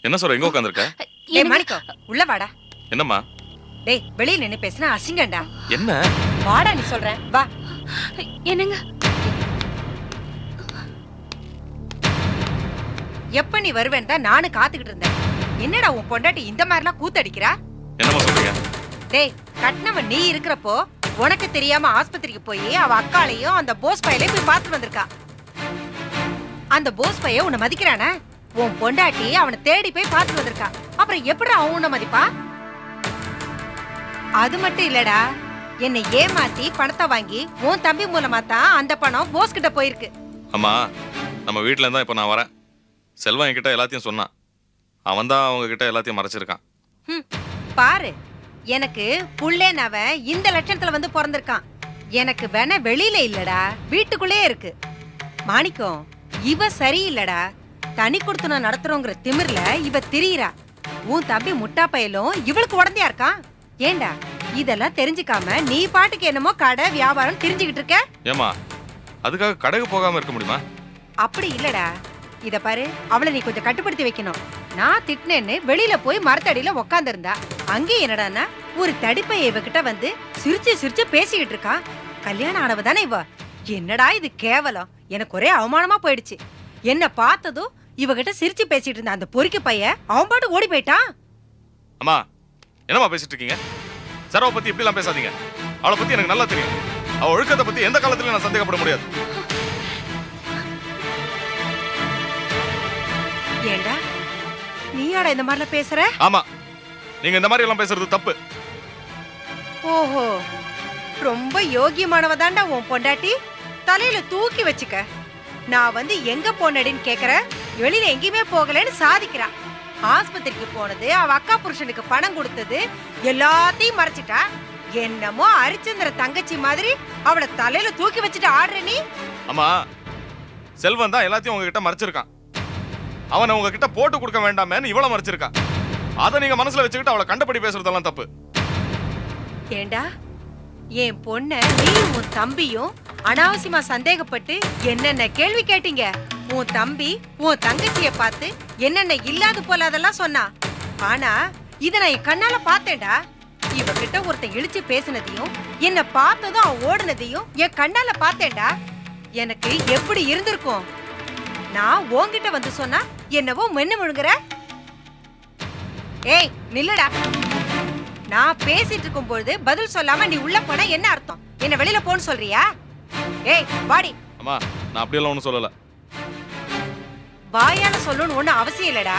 என்ன சொல்ற? எங்க உட்கார்ந்திருக்க? டேய் மாணிக்கம், உள்ள வாடா. என்னம்மா? டேய் வெளிய நின்னு பேசினா அசிங்கம்டா. என்ன? வாடா நீ சொல்றேன். வா. என்னங்க? எப்ப நீ வருவேன்னு தான் நானும் காத்துக்கிட்டு இருந்தேன். என்னடா உன் பொண்டாட்டி இந்த மாதிரிலாம் கூத்தடிக்கிறா? என்னம்மா சொல்றீங்க? டேய் கட்னவன் நீ இருக்கிறப்போ உனக்கு தெரியாம ஆஸ்பத்திரிக்கு போய் அவ அக்காளையும் அந்த போஸ் பையலையும் போய் பார்த்து வந்திருக்கா. அந்த போஸ் பைய உன்னை மதிக்கிறானா? உன் பொண்டாட்டி அவனை தேடி போய் பார்த்து வந்திருக்கா. அப்புறம் எப்படி அவன் உன்னை மதிப்பா? அது மட்டும் இல்லடா, என்னை ஏமாத்தி பணத்தை வாங்கி உன் தம்பி மூலமா தான் அந்த பணம் போஸ் கிட்ட போயிருக்கு. அம்மா, நம்ம வீட்ல இருந்தா இப்ப நான் வரேன். செல்வம் என்கிட்ட எல்லாத்தையும் சொன்னான். அவன் தான் அவங்க கிட்ட எல்லாத்தையும் மறைச்சிருக்கான். பாரு, எனக்கு புள்ளேனவன் இந்த லட்சணத்துல வந்து பிறந்திருக்கான். எனக்கு வேணா வெளியில இல்லடா, வீட்டுக்குள்ளே இருக்கு. மாணிக்கம், இவ சரியில்லடா. தனி கொடுத்து நடத்துறோங்கிற திமிர்ல இவ திரியிறா. உன் தம்பி முட்டா பயலும் இவளுக்கு உடந்தையா இருக்கான். ஏண்டா இதெல்லாம் தெரிஞ்சுக்காம நீ பாட்டுக்கு என்னமோ கடை வியாபாரம் தெரிஞ்சுக்கிட்டு இருக்க? ஏமா, அதுக்காக கடைக்கு போகாம இருக்க முடியுமா? அப்படி இல்லடா. இத பாரு, அவளை நீ கொஞ்சம் கட்டுப்படுத்தி வைக்கணும். நான் திட்டினேன்னு வெளியில போய் மரத்தடியில உக்காந்து இருந்தா, அங்கே என்னடான்னா ஒரு தடிப்பைய இவகிட்ட வந்து சிரிச்சு சிரிச்சு பேசிக்கிட்டு இருக்கா. கல்யாணம் ஆனவ தானே இவ. என்னடா இது கேவலம். எனக்கு ஒரே அவமானமா போயிடுச்சு. என்ன பார்த்ததும் இவகிட்ட சிரிச்சு பேசிட்டு இருந்த அந்த பொறுக்கி பைய அவன் பாட்டு ஓடி போயிட்டான். அம்மா, என்னம்மா பேசிட்டு இருக்கீங்க? சரவை பத்தி இப்படி எல்லாம் பேசாதீங்க. அவளை பத்தி எனக்கு நல்லா தெரியும். அவ ஒழுக்கத்தை பத்தி எந்த காலத்திலயும் நான் சந்தேகப்பட முடியாது. ஏண்டா நீயாடா இந்த மாதிரிலாம் பேசுற? ஆமா, நீங்க இந்த மாதிரி எல்லாம் பேசுறது தப்பு. ஓஹோ, ரொம்ப யோகியமானவ தாண்டா உன் பொண்டாட்டி. தலையில தூக்கி வச்சுக்க. நான் வந்து எங்க போனடின்னு கேக்குற, வெளியில எங்கேயுமே போகலன்னு சாதிக்கிறா. ஆஸ்பத்திரிக்கு போனது, அவ அக்கா புருஷனுக்கு பணம் கொடுத்தது எல்லாத்தையும் மறைச்சிட்டா. என்னமோ அரிச்சந்திர தங்கச்சி மாதிரி அவளை தலையில தூக்கி வச்சுட்டு ஆடுற நீ. அம்மா, செல்வன் தான் எல்லாத்தையும் உங்ககிட்ட மறைச்சிருக்கான். அவனை உங்ககிட்ட போட்டு கொடுக்க வேண்டாமேன்னு இவ்வளவு மறைச்சிருக்கான். அதை நீங்க மனசுல வச்சுக்கிட்டு அவளை கண்டபடி பேசுறதெல்லாம் தப்பு. ஏண்டா, என் பொண்ண நீ உன் தம்பியும் அனாவசியமா சந்தேகப்பட்டு என்னென்ன கேள்வி கேட்டீங்க. உன் தம்பி உன் தங்கச்சிய பார்த்து என்னென்ன இல்லாத போல அதெல்லாம் சொன்னா. ஆனா இத நான் என் கண்ணால பார்த்தேன்டா. இவகிட்ட ஒருத்தன் இழிச்சு பேசினதையும் என்ன பார்த்ததும் அவன் ஓடுனதையும் என் கண்ணால பார்த்தேன்டா. எனக்கு எப்படி இருந்திருக்கும்? நான் உன்கிட்ட வந்து சொன்னா என்னவோ மென்னு முழுங்குற. ஏய் நில்லுடா. நான் பேசிட்டு இருக்கும் பொழுது பதில் சொல்லாம நீ உள்ள போனா என்ன அர்த்தம்? என்ன வெளியில போன்னு சொல்றியா? ஏய் வாடி. அம்மா, நான் அப்படியெல்லாம் ஒண்ணும் சொல்லல. வாயால சொல்லணும்னு ஒண்ணு அவசியம் இல்லடா.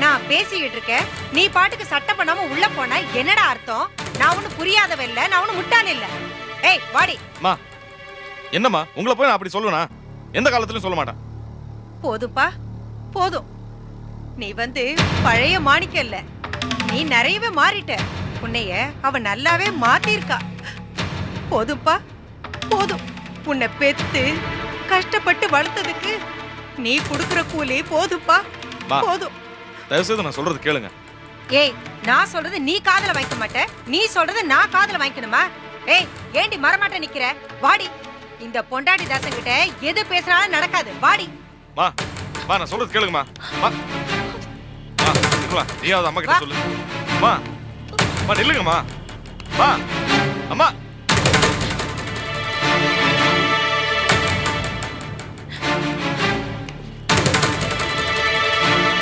நான் பேசிக்கிட்டு இருக்கேன், நீ பாட்டுக்கு சட்டை பண்ணாம உள்ள போனா என்னடா அர்த்தம்? நான் ஒண்ணு புரியாதவ இல்ல, நான் ஒண்ணு முட்டாள் இல்ல. ஏய் வாடி. அம்மா, என்னம்மா, உங்களை போய் நான் அப்படி சொல்லுவேனா? எந்த காலத்திலயும் சொல்ல மாட்டேன். போதும்பா, போதும். நீ வந்து பழைய மாணிக்கம் இல்ல, நீ நிறையவே மாறிட்ட. உன்னைய அவ நல்லாவே மாத்திருக்கா. போதும்பா, போதும். உன்னை பெத்து கஷ்டப்பட்டு வளர்த்ததுக்கு நீ குடுக்குற கூலி போதும்பா, போதும். தயவு செய்து நான் சொல்றது கேளுங்க. ஏய், நான் சொல்றது நீ காதுல வாங்கிக்க மாட்ட, நீ சொல்றது நான் காதுல வாங்கிக்கணுமா? ஏய், ஏண்டி மரமாட்ட நிக்கிற? வாடி. இந்த பொண்டாடி தாசன் கிட்ட எது பேசினாலும் நடக்காது. வாடி. மா, மா, நான் சொல்றது கேளுங்கம்மா. மா, மா, நீயாவது அம்மா கிட்ட சொல்லு. மா, மா, நில்லுங்கம்மா. மா, அம்மா.